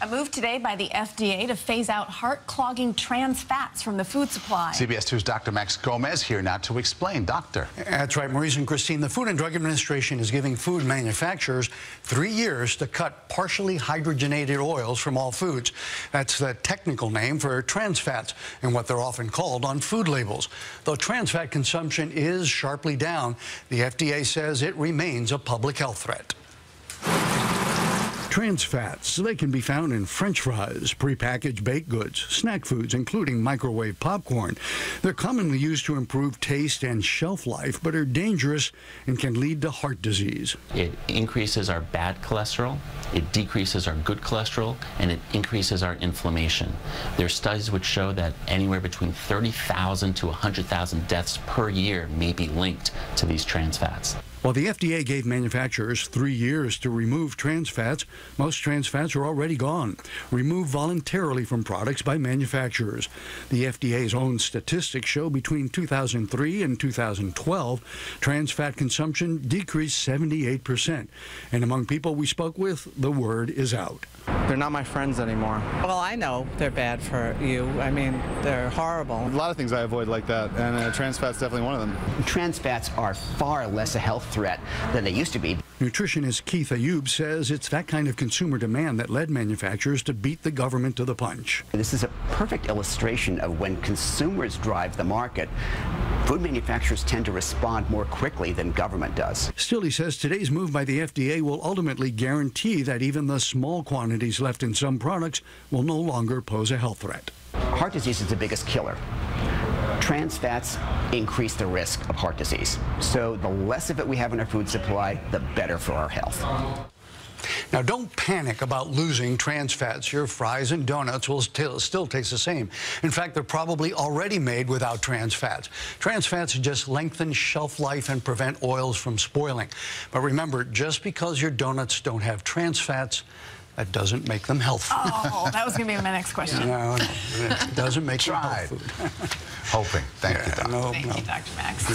A move today by the FDA to phase out heart-clogging trans fats from the food supply. CBS 2's Dr. Max Gomez here now to explain. Doctor. That's right, Maurice and Christine. The Food and Drug Administration is giving food manufacturers 3 years to cut partially hydrogenated oils from all foods. That's the technical name for trans fats and what they're often called on food labels. Though trans fat consumption is sharply down, the FDA says it remains a public health threat. Trans fats, they can be found in French fries, prepackaged baked goods, snack foods, including microwave popcorn. They're commonly used to improve taste and shelf life, but are dangerous and can lead to heart disease. It increases our bad cholesterol, it decreases our good cholesterol, and it increases our inflammation. There are studies which show that anywhere between 30,000 to 100,000 deaths per year may be linked to these trans fats. While the FDA gave manufacturers 3 years to remove trans fats, most trans fats are already gone, removed voluntarily from products by manufacturers. The FDA's own statistics show between 2003 and 2012, trans fat consumption decreased 78%. And among people we spoke with, the word is out. They're not my friends anymore. Well, I know they're bad for you. I mean, they're horrible. A lot of things I avoid like that, and trans fat's definitely one of them. Trans fats are far less a health threat than they used to be. Nutritionist Keith Ayub says it's that kind of consumer demand that led manufacturers to beat the government to the punch. This is a perfect illustration of when consumers drive the market, food manufacturers tend to respond more quickly than government does. Still, he says today's move by the FDA will ultimately guarantee that even the small quantities left in some products will no longer pose a health threat. Heart disease is the biggest killer. Trans fats increase the risk of heart disease. So the less of it we have in our food supply, the better for our health. Now, don't panic about losing trans fats. Your fries and donuts will still taste the same. In fact, they're probably already made without trans fats. Trans fats just lengthen shelf life and prevent oils from spoiling. But remember, just because your donuts don't have trans fats, that doesn't make them healthy. Oh, that was going to be my next question. No, it doesn't make them health food. Hoping. Thank you, Doctor. Thank you, Dr. Max.